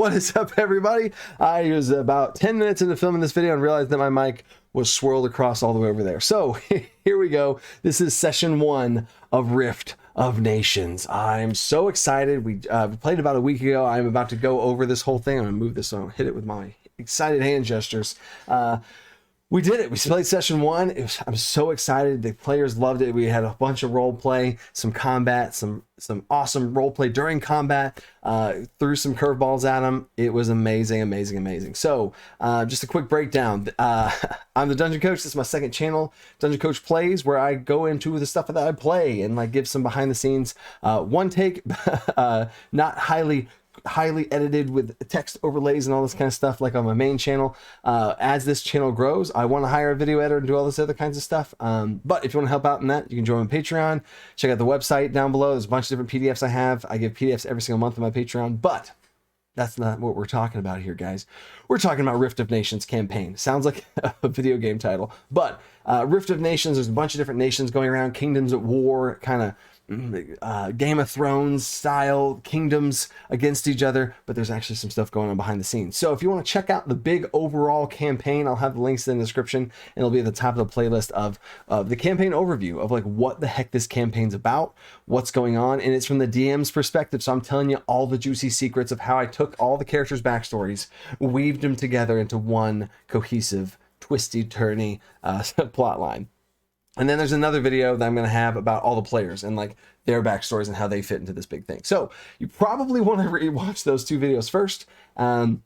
What is up, everybody? I was about 10 minutes into filming this video and realized that my mic was swirled across all the way over there. So here we go. This is session 1 of Rift of Nations. I'm so excited. We played about a week ago. I'm about to go over this whole thing. I'm gonna move this so I don't hit it with my excited hand gestures. We did it. We played session 1. I'm so excited. The players loved it. We had a bunch of role play, some combat, some awesome role play during combat. Threw some curveballs at them. It was amazing, amazing, amazing. So just a quick breakdown. I'm the Dungeon Coach. This is my second channel, Dungeon Coach Plays, where I go into the stuff that I play and like give some behind the scenes one take, not highly edited with text overlays and all this kind of stuff like on my main channel. As this channel grows, I want to hire a video editor and do all this other kinds of stuff. But if you want to help out in that, you can join my Patreon. Check out the website down below. There's a bunch of different PDFs I have. I give PDFs every single month on my Patreon, but that's not what we're talking about here, guys. We're talking about Rift of Nations campaign. Sounds like a video game title, but Rift of Nations, there's a bunch of different nations going around, kingdoms at war, kind of Game of Thrones style kingdoms against each other, but there's actually some stuff going on behind the scenes. So if you want to check out the big overall campaign, I'll have the links in the description, and it'll be at the top of the playlist of the campaign overview of like what the heck this campaign's about, what's going on, and it's from the DM's perspective. So I'm telling you all the juicy secrets of how I took all the characters' backstories, weaved them together into one cohesive, twisty-turny plot line. And then there's another video that I'm going to have about all the players and like their backstories and how they fit into this big thing. So you probably want to rewatch those 2 videos first and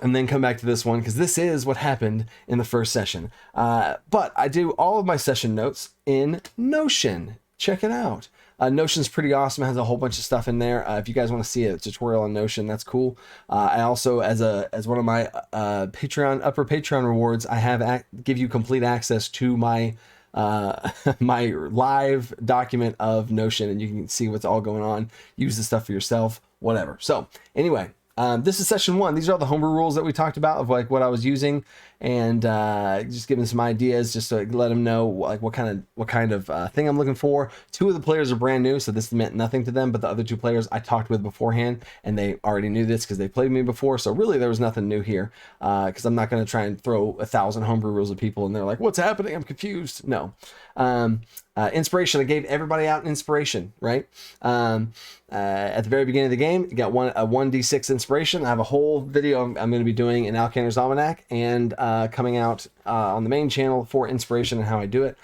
then come back to this one, because this is what happened in the first session. But I do all of my session notes in Notion. Check it out. Notion's pretty awesome. It has a whole bunch of stuff in there. If you guys want to see a tutorial on Notion, that's cool. I also, as one of my upper Patreon rewards, I have give you complete access to my my live document of Notion, and you can see what's all going on, use the stuff for yourself, whatever. So anyway, this is session 1. These are all the homebrew rules that we talked about of like what I was using, and just giving some ideas just to let them know like what kind of thing I'm looking for. 2 of the players are brand new, so this meant nothing to them, but the other 2 players I talked with beforehand, and they already knew this because they played me before. So really there was nothing new here, because I'm not going to try and throw 1,000 homebrew rules at people and they're like, what's happening? I'm confused. No. Inspiration, I gave everybody out an inspiration, right? At the very beginning of the game, you got a 1d6 inspiration. I have a whole video I'm going to be doing in Alcanar's Almanac, and coming out on the main channel for inspiration and how I do it.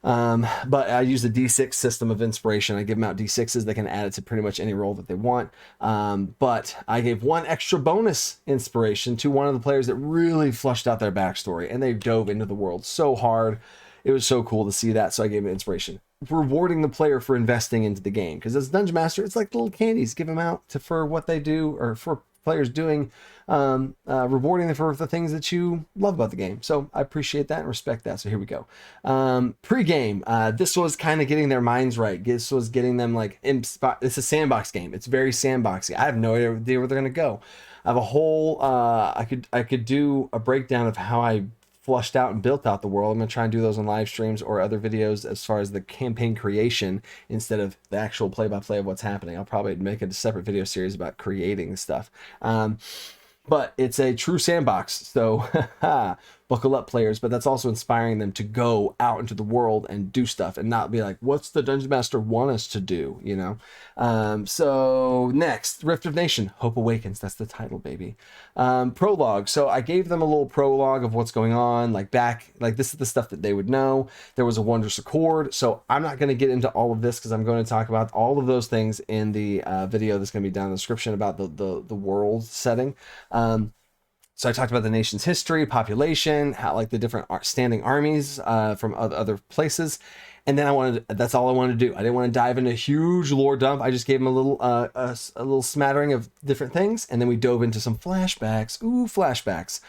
But I use the D6 system of inspiration. I give them out D6s. They can add it to pretty much any role that they want. But I gave 1 extra bonus inspiration to one of the players that really flushed out their backstory, and they dove into the world so hard. It was so cool to see that, so I gave him inspiration. Rewarding the player for investing into the game, because as a Dungeon Master, it's like little candies. Give them out for what they do, or for players doing, rewarding them for the things that you love about the game. So I appreciate that and respect that. So here we go. Pre-game, this was kind of getting their minds right. This was getting them like, it's a sandbox game. It's very sandboxy. I have no idea where they're going to go. I have a whole, I could do a breakdown of how I flushed out and built out the world. I'm going to try and do those on live streams or other videos as far as the campaign creation instead of the actual play-by-play of what's happening. I'll probably make a separate video series about creating stuff. But it's a true sandbox, so buckle up, players. But that's also inspiring them to go out into the world and do stuff and not be like, what's the Dungeon Master want us to do, you know? So next, Rift of Nation, Hope Awakens. That's the title, baby. Prologue. So I gave them a little prologue of what's going on, like this is the stuff that they would know. There was a wondrous accord. So I'm not going to get into all of this because I'm going to talk about all of those things in the video that's going to be down in the description about the world setting. So I talked about the nation's history, population, how like the different standing armies from other places. And then that's all I wanted to do. I didn't want to dive into a huge lore dump. I just gave them a little smattering of different things. And then we dove into some flashbacks. Ooh, flashbacks.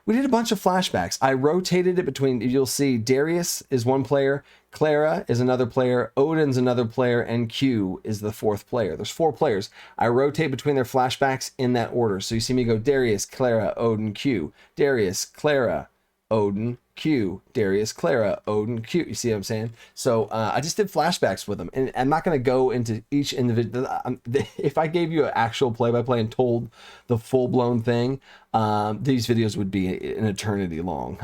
We did a bunch of flashbacks. I rotated it between, you'll see Darius is one player, Clara is another player, Odin's another player, and Q is the 4th player. There's 4 players. I rotate between their flashbacks in that order. So you see me go Darius, Clara, Odin, Q. Darius, Clara, Odin, Q, Darius, Clara, Odin, Q. You see what I'm saying? So I just did flashbacks with them, and I'm not going to go into each individual. If I gave you an actual play-by-play and told the full-blown thing, these videos would be an eternity long.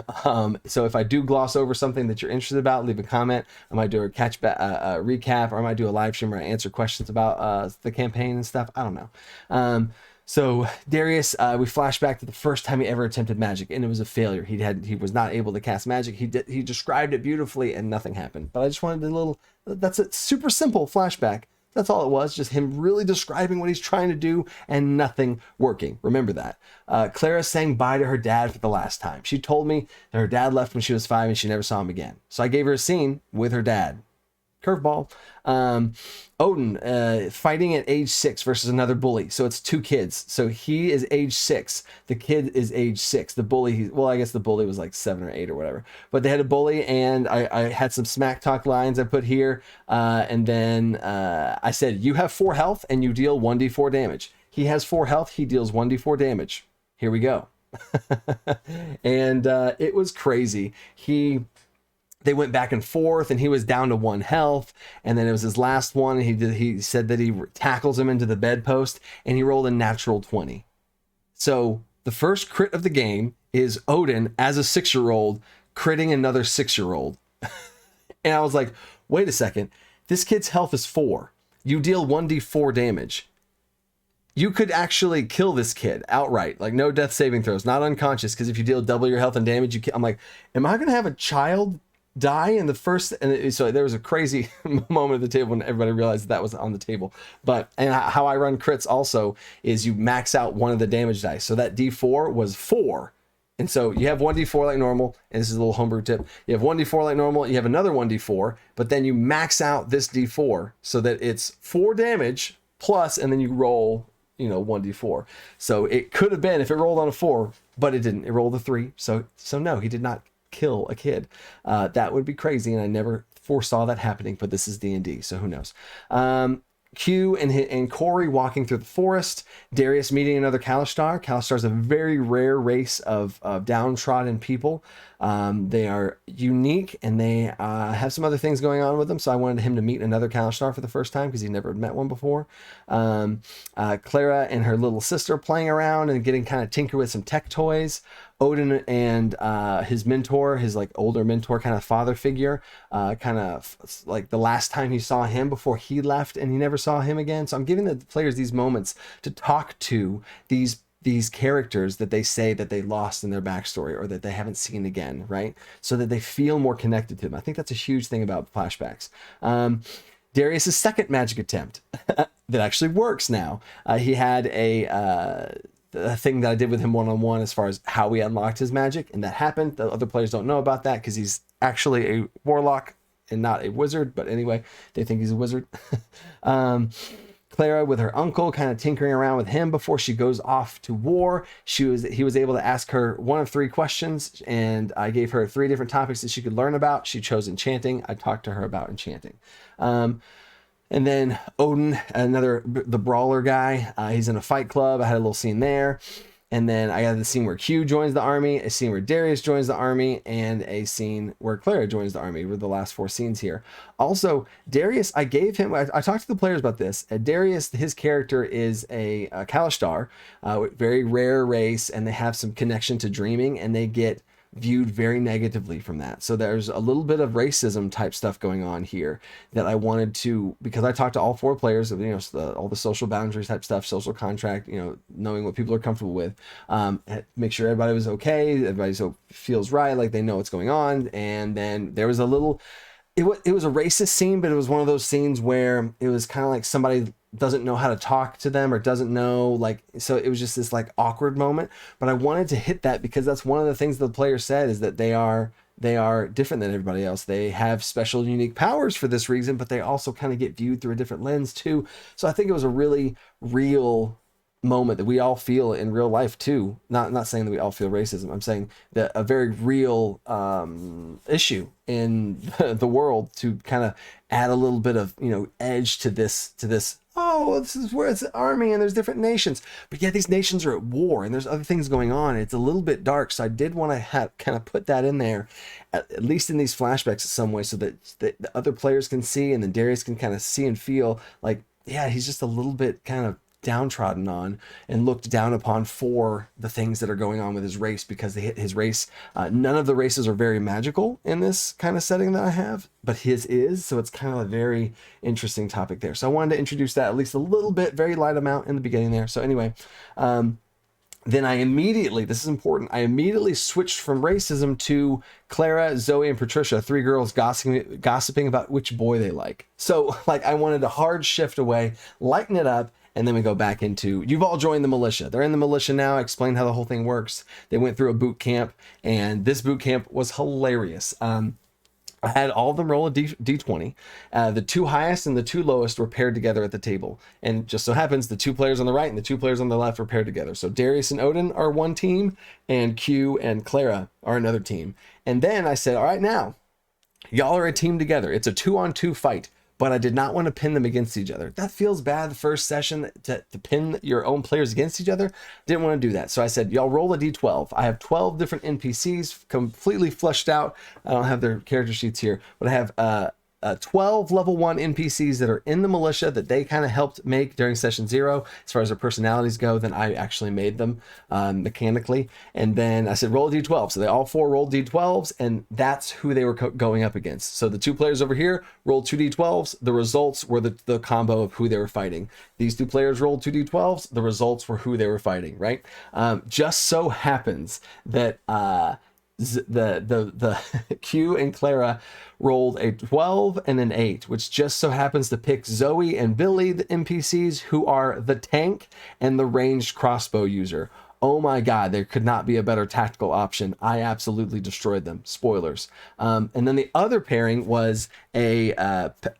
So if I do gloss over something that you're interested about, leave a comment. I might do a recap, or I might do a live stream where I answer questions about the campaign and stuff. I don't know. So Darius, we flash back to the first time he ever attempted magic, and it was a failure. He was not able to cast magic. He described it beautifully, and nothing happened. But I just wanted that's a super simple flashback. That's all it was, just him really describing what he's trying to do and nothing working. Remember that. Clara saying bye to her dad for the last time. She told me that her dad left when she was 5 and she never saw him again. So I gave her a scene with her dad. Curveball. Odin fighting at age 6 versus another bully. So it's 2 kids. So he is age 6. The kid is age 6. The bully, well, I guess the bully was like 7 or 8 or whatever. But they had a bully, and I had some smack talk lines I put here. And then I said, you have 4 health and you deal 1d4 damage. He has 4 health. He deals 1d4 damage. Here we go. And it was crazy. They went back and forth, and he was down to 1 health, and then it was his last one. He said that he tackles him into the bedpost, and he rolled a natural 20. So the first crit of the game is Odin as a 6-year-old critting another 6-year-old. And I was like, wait a second, this kid's health is 4. You deal 1d4 damage. You could actually kill this kid outright, like no death saving throws, not unconscious, because if you deal double your health and damage, I'm like, am I going to have a child die in the first? And so there was a crazy moment at the table when everybody realized that was on the table. But and how I run crits also is you max out one of the damage dice, so that d4 was 4, and so you have 1d4 like normal, and this is a little homebrew tip. You have 1d4 like normal, you have another 1d4, but then you max out this d4 so that it's 4 damage plus, and then you roll 1d4. So it could have been if it rolled on a 4, but it didn't. It rolled a 3. So no, he did not kill a kid. That would be crazy, and I never foresaw that happening, but this is D&D, so who knows. Q and Corey walking through the forest, Darius meeting another Kalashtar. Kalashtar is a very rare race of downtrodden people. They are unique, and they have some other things going on with them, so I wanted him to meet another Kalashtar for the first time because he never met one before. Clara and her little sister playing around and getting kind of tinker with some tech toys. Odin and his mentor, his like older mentor, kind of father figure, kind of like the last time he saw him before he left, and he never saw him again. So I'm giving the players these moments to talk to these characters that they say that they lost in their backstory or that they haven't seen again, right? So that they feel more connected to them. I think that's a huge thing about flashbacks. Darius's second magic attempt that actually works now. He had a thing that I did with him one-on-one as far as how we unlocked his magic, and that happened. The other players don't know about that because he's actually a warlock and not a wizard, but anyway, they think he's a wizard. Clara with her uncle, kind of tinkering around with him before she goes off to war. He was able to ask her one of 3 questions, and I gave her 3 different topics that she could learn about. She chose enchanting. I talked to her about enchanting. And then Odin, the brawler guy, he's in a fight club. I had a little scene there. And then I got the scene where Q joins the army, a scene where Darius joins the army, and a scene where Clara joins the army. Were the last 4 scenes here. Also, Darius, I talked to the players about this. Darius, his character is a Kalashtar, very rare race, and they have some connection to dreaming, and they get viewed very negatively from that. So there's a little bit of racism type stuff going on here that I wanted to, because I talked to all 4 players, all the social boundaries type stuff, social contract, knowing what people are comfortable with, make sure everybody was okay, everybody feels right, like they know what's going on. And then there was it was a racist scene, but it was one of those scenes where it was kind of like somebody doesn't know how to talk to them or doesn't know, so it was just this like awkward moment. But I wanted to hit that because that's one of the things the player said, is that they are different than everybody else. They have special, unique powers for this reason, but they also kind of get viewed through a different lens too. So I think it was a really real moment that we all feel in real life too. Not saying that we all feel racism. I'm saying that a very real issue in the world, to kind of add a little bit of edge to this oh, this is where it's an army and there's different nations. But yeah, these nations are at war and there's other things going on. It's a little bit dark. So I did want to kind of put that in there, at least in these flashbacks in some way, so that the other players can see, and then Darius can kind of see and feel like, yeah, he's just a little bit kind of downtrodden on and looked down upon for the things that are going on with his race, because his race, none of the races are very magical in this kind of setting that I have, but his is. So it's kind of a very interesting topic there. So I wanted to introduce that at least a little bit, very light amount in the beginning there. So anyway, then I immediately, this is important, I immediately switched from racism to Clara, Zoe, and Patricia, 3 girls gossiping about which boy they like. So like I wanted to hard shift away, lighten it up, and then we go back into, you've all joined the militia. They're in the militia now. I explained how the whole thing works. They went through a boot camp, and this boot camp was hilarious. I had all of them roll a D20. The 2 highest and the 2 lowest were paired together at the table. And just so happens the 2 players on the right and the 2 players on the left were paired together. So Darius and Odin are one team, and Q and Clara are another team. And then I said, all right, now, y'all are a team together. It's a 2-on-2 fight. But I did not want to pin them against each other. That feels bad the first session, to pin your own players against each other. Didn't want to do that. So I said, y'all roll a D12. I have 12 different NPCs completely fleshed out. I don't have their character sheets here, but I have 12 level 1 NPCs that are in the militia that they kind of helped make during session 0. As far as their personalities go, then I actually made them mechanically. And then I said, roll a D12. So they all 4 rolled D12s, and that's who they were going up against. So the 2 players over here rolled 2 D12s. The results were the combo of who they were fighting. These 2 players rolled 2 D12s. The results were who they were fighting, right? Just so happens that the Q and Clara rolled a 12 and an 8, which just so happens to pick Zoe and Billy, the NPCs, who are the tank and the ranged crossbow user. Oh my God, there could not be a better tactical option. I absolutely destroyed them. Spoilers. And then the other pairing was a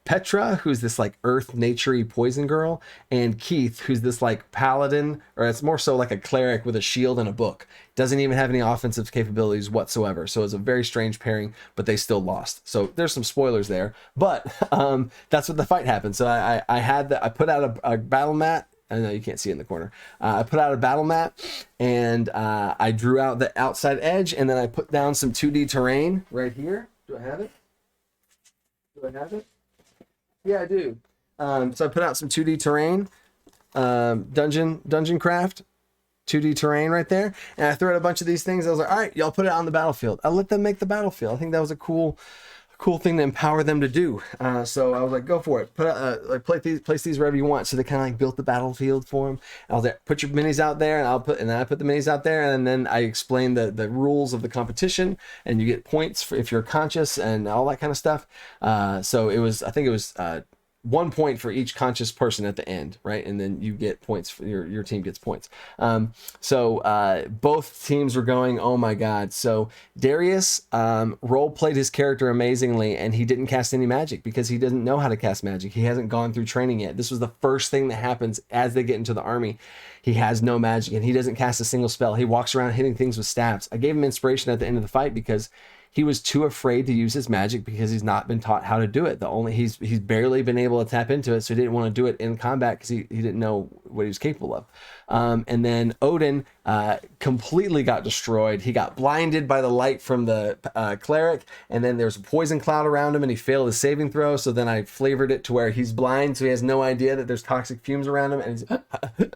Petra, who's this like earth naturey poison girl, and Keith, who's this like paladin, or it's more so like a cleric with a shield and a book. Doesn't even have any offensive capabilities whatsoever. So it's a very strange pairing, but they still lost. So there's some spoilers there, but that's what the fight happened. So I put out a battle mat. I know you can't see it in the corner. I put out a battle mat, and I drew out the outside edge, and then I put down some 2D terrain right here. Do I have it? Do I have it? Yeah, I do. So I put out some 2D terrain, dungeon craft, 2D terrain right there, and I threw out a bunch of these things. I was like, all right, y'all put it on the battlefield. I let them make the battlefield. I think that was a cool thing to empower them to do. So I was like, go for it. Put like place these wherever you want. So they kind of like built the battlefield for them. I was like, put your minis out there, and then I put the minis out there, and then I explained the rules of the competition, and you get points if you're conscious and all that kind of stuff. So I think it was 1 point for each conscious person at the end, right? And then you get points for your team gets points. So both teams were going, oh my God. So Darius role played his character amazingly, and he didn't cast any magic because he doesn't know how to cast magic. He hasn't gone through training yet. This was the first thing that happens as they get into the army. He has no magic, and he doesn't cast a single spell. He walks around hitting things with staffs. I gave him inspiration at the end of the fight because he was too afraid to use his magic because he's not been taught how to do it. He's barely been able to tap into it, so he didn't want to do it in combat because he didn't know what he was capable of. And then Odin completely got destroyed. He got blinded by the light from the cleric, and then there's a poison cloud around him, and he failed his saving throw. So then I flavored it to where he's blind, so he has no idea that there's toxic fumes around him, and he's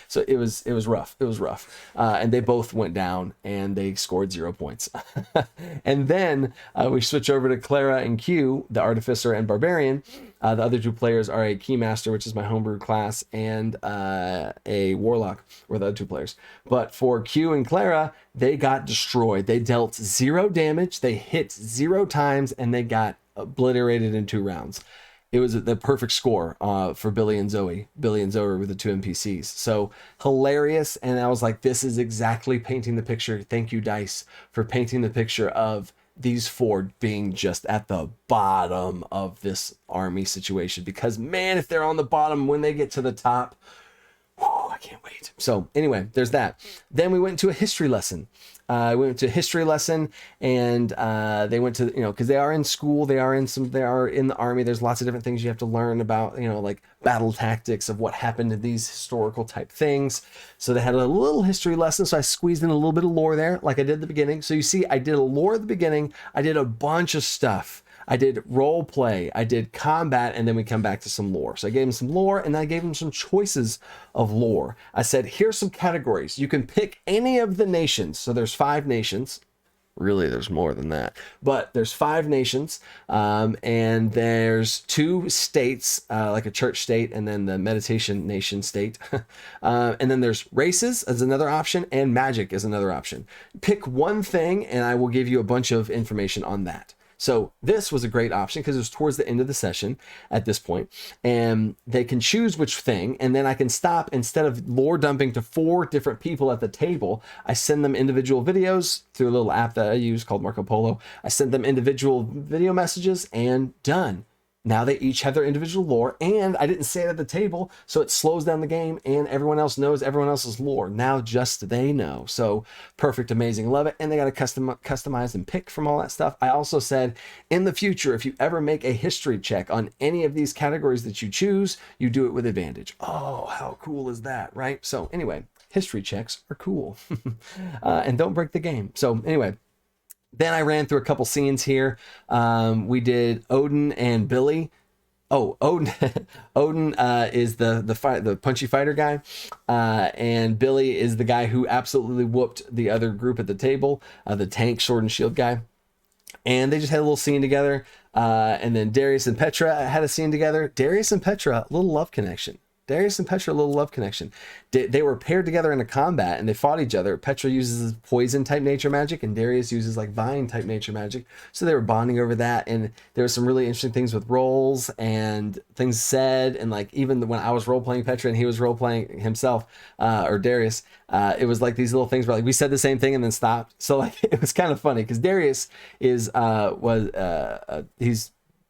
so it was rough. It was rough. And they both went down, and they scored 0 points. And then we switch over to Clara and Q, the Artificer and Barbarian. The other 2 players are a Keymaster, which is my homebrew class, and a Warlock, were the other 2 players. But for Q and Clara, they got destroyed. They dealt 0 damage, they hit 0 times, and they got obliterated in 2 rounds. It was the perfect score for Billy and Zoe. Billy and Zoe were the 2 NPCs. So hilarious. And I was like, this is exactly painting the picture. Thank you, Dice, for painting the picture of these 4 being just at the bottom of this army situation. Because man, if they're on the bottom, when they get to the top, whew, I can't wait. So anyway, there's that. Then we went to a history lesson. We went to a history lesson, and they went to, because they are in school, they are in the army. There's lots of different things you have to learn about, like battle tactics of what happened to these historical type things. So they had a little history lesson. So I squeezed in a little bit of lore there, like I did at the beginning. So you see, I did a lore at the beginning. I did a bunch of stuff. I did role play, I did combat, and then we come back to some lore. So I gave him some lore, and I gave him some choices of lore. I said, here's some categories. You can pick any of the nations. So there's 5 nations. Really, there's more than that. But there's 5 nations, and there's 2 states, like a church state, and then the meditation nation state. And then there's races as another option, and magic is another option. Pick one thing, and I will give you a bunch of information on that. So this was a great option because it was towards the end of the session at this point, and they can choose which thing, and then I can stop. Instead of lore dumping to 4 different people at the table, I send them individual videos through a little app that I use called Marco Polo. I send them individual video messages, and done. Now they each have their individual lore, and I didn't say it at the table, so it slows down the game, and everyone else knows everyone else's lore. Now just they know. So perfect, amazing, love it. And they got to customize and pick from all that stuff. I also said, in the future, if you ever make a history check on any of these categories that you choose, you do it with advantage. Oh, how cool is that, right? So anyway, history checks are cool. And don't break the game. So anyway, then I ran through a couple scenes here. We did Odin and Billy. Oh, Odin is the punchy fighter guy, and Billy is the guy who absolutely whooped the other group at the table, the tank sword and shield guy. And they just had a little scene together. And then Darius and Petra had a scene together. Darius and Petra, a little love connection. Darius and Petra, a little love connection. They were paired together in a combat, and they fought each other. Petra uses poison type nature magic, and Darius uses like vine type nature magic. So they were bonding over that, and there were some really interesting things with roles and things said, and like even when I was role playing Petra and he was role playing himself, or Darius, it was like these little things where like we said the same thing and then stopped. So like it was kind of funny because Darius he's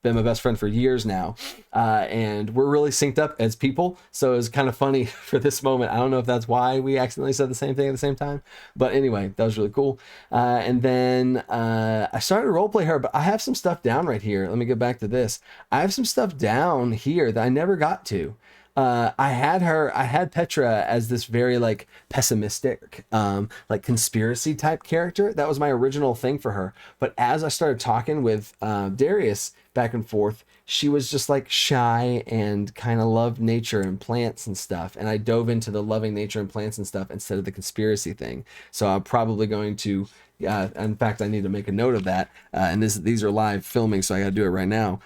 been my best friend for years now, and we're really synced up as people, so it was kind of funny for this moment. I don't know if that's why we accidentally said the same thing at the same time, but anyway, that was really cool. And then I started to roleplay her, but I have some stuff down right here. Let me get back to this. I have some stuff down here that I never got to. I had Petra as this very like pessimistic, like conspiracy type character. That was my original thing for her. But as I started talking with Darius back and forth, she was just like shy and kind of loved nature and plants and stuff. And I dove into the loving nature and plants and stuff instead of the conspiracy thing. So I'm probably going to, in fact, I need to make a note of that. And these are live filming, so I got to do it right now.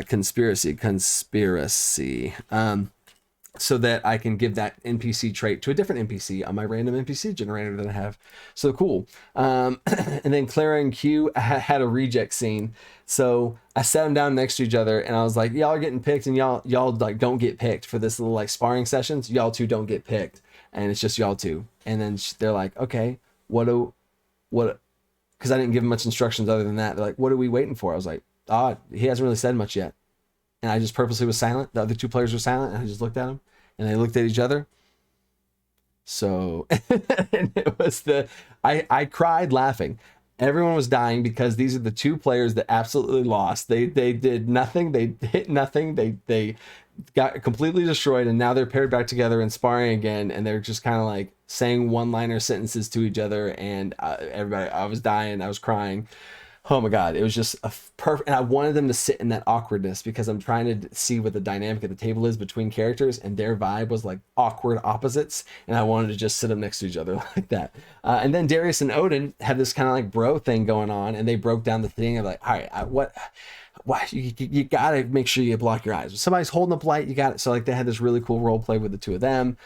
Conspiracy. So that I can give that NPC trait to a different NPC on my random NPC generator that I have. So cool. And then Clara and Q had a reject scene. So I sat them down next to each other, and I was like, y'all are getting picked, and y'all like don't get picked for this little like sparring sessions. Y'all two don't get picked, and it's just y'all two. And then they're like, okay, what? Because I didn't give them much instructions other than that. They're like, what are we waiting for? I was like, he hasn't really said much yet. And I just purposely was silent. The other 2 players were silent, and I just looked at them, and they looked at each other. So, and it was I cried laughing. Everyone was dying because these are the 2 players that absolutely lost. They did nothing. They hit nothing. They got completely destroyed, and now they're paired back together and sparring again, and they're just kind of like saying one-liner sentences to each other, and everybody, I was dying. I was crying. Oh my God, it was just a perfect, and I wanted them to sit in that awkwardness because I'm trying to see what the dynamic at the table is between characters, and their vibe was like awkward opposites, and I wanted to just sit them next to each other like that. And then Darius and Odin had this kind of like bro thing going on, and they broke down the thing of like, all right, what you gotta make sure you block your eyes. If somebody's holding up light, you got it. So like they had this really cool role play with the 2 of them.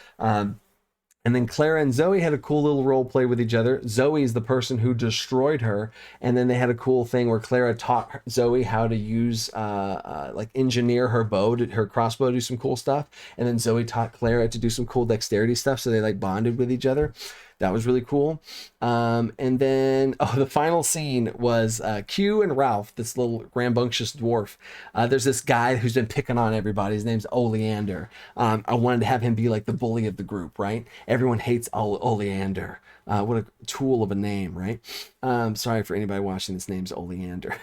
And then Clara and Zoe had a cool little role play with each other. Zoe is the person who destroyed her. And then they had a cool thing where Clara taught Zoe how to use, like engineer her her crossbow, do some cool stuff. And then Zoe taught Clara to do some cool dexterity stuff. So they like bonded with each other. that was really cool. And then the final scene was Q and Ralph, this little rambunctious dwarf. There's this guy who's been picking on everybody. His name's Oleander. I wanted to have him be like the bully of the group, right? Everyone hates Oleander. What a tool of a name, right? Sorry for anybody watching, this name's Oleander.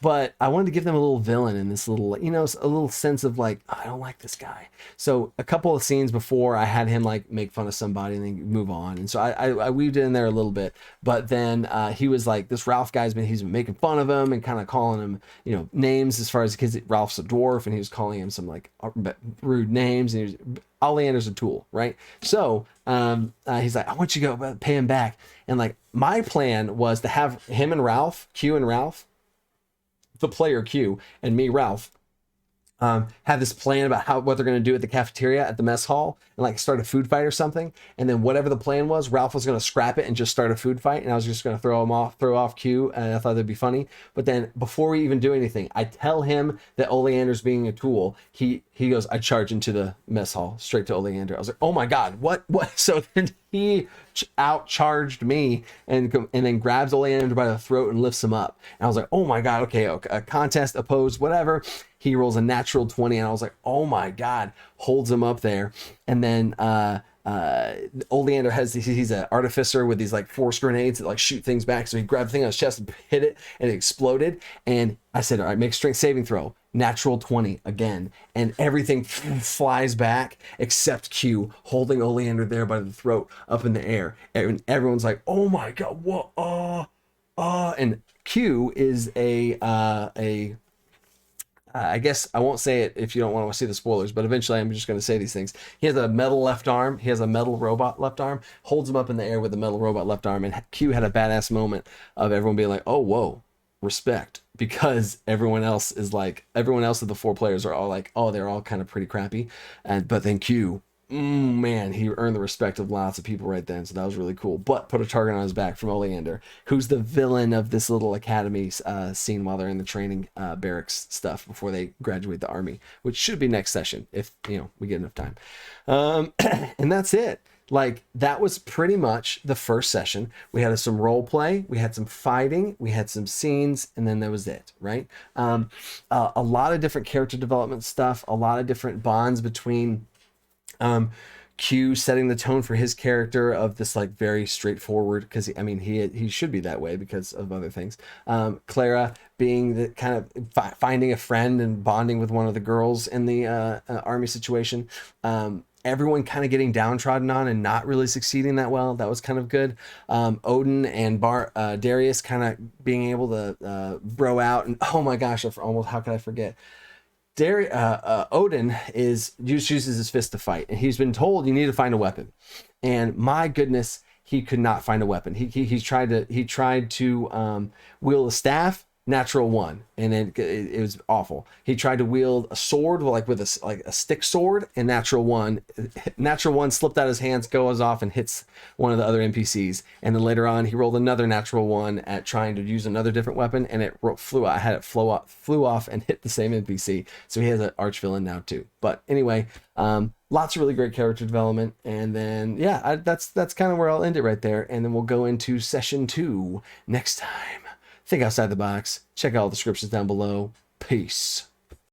But I wanted to give them a little villain in this little, you know, a little sense of like, oh, I don't like this guy. So a couple of scenes before, I had him like make fun of somebody and then move on. And so I weaved it in there a little bit. But then he was like, this Ralph guy's he's been making fun of him and kind of calling him, you know, names as far as, because Ralph's a dwarf and he was calling him some like rude names. And he was, Oleander's a tool, right? So he's like, I want you to go pay him back. And like, my plan was to have him and Ralph, Q and Ralph, the player Q, and me, Ralph, have this plan about what they're going to do at the cafeteria at the mess hall and like start a food fight or something. And then whatever the plan was, Ralph was going to scrap it and just start a food fight. And I was just going to throw off Q. And I thought that'd be funny. But then before we even do anything, I tell him that Oleander's being a tool. He goes, I charge into the mess hall straight to Oleander. I was like, oh my God, what? So then he outcharged me and then grabs Oleander by the throat and lifts him up. And I was like, oh my God, okay, a contest, opposed, whatever. He rolls a natural 20 and I was like, oh my God, holds him up there. And then Oleander he's an artificer with these like force grenades that like shoot things back. So he grabbed the thing on his chest and hit it and it exploded. And I said, all right, make strength saving throw. Natural 20 again. And everything flies back except Q holding Oleander there by the throat up in the air. And everyone's like, oh my God, what? And Q is I guess I won't say it if you don't want to see the spoilers, but eventually I'm just going to say these things. He has a metal left arm. He has a metal robot left arm, holds him up in the air with a metal robot left arm. And Q had a badass moment of everyone being like, oh, whoa, respect. Because everyone else of the four players are all like, oh, they're all kind of pretty crappy. But then Q, man, he earned the respect of lots of people right then. So that was really cool. But put a target on his back from Oleander, who's the villain of this little academy scene while they're in the training barracks stuff before they graduate the army, which should be next session if, you know, we get enough time. And that's it. Like, that was pretty much the first session. We had some role play, we had some fighting, we had some scenes, and then that was it, right? A lot of different character development stuff, a lot of different bonds between Q setting the tone for his character of this like very straightforward, because he should be that way because of other things. Clara being the kind of finding a friend and bonding with one of the girls in the army situation. Everyone kind of getting downtrodden on and not really succeeding that well. That was kind of good. Odin and Darius kind of being able to bro out, and oh my gosh, how could I forget? Odin uses his fist to fight, and he's been told you need to find a weapon. And my goodness, he could not find a weapon. He tried to wield a staff, natural 1, and then it was awful. He tried to wield a sword with a stick sword, and natural 1 slipped out of his hands, goes off and hits one of the other NPCs. And then later on he rolled another natural 1 at trying to use another different weapon, and it flew off and hit the same NPC. So he has an arch villain now too. But anyway, lots of really great character development. And then that's kind of where I'll end it right there, and then we'll go into session 2 next time. Think outside the box. Check out all the descriptions down below. Peace.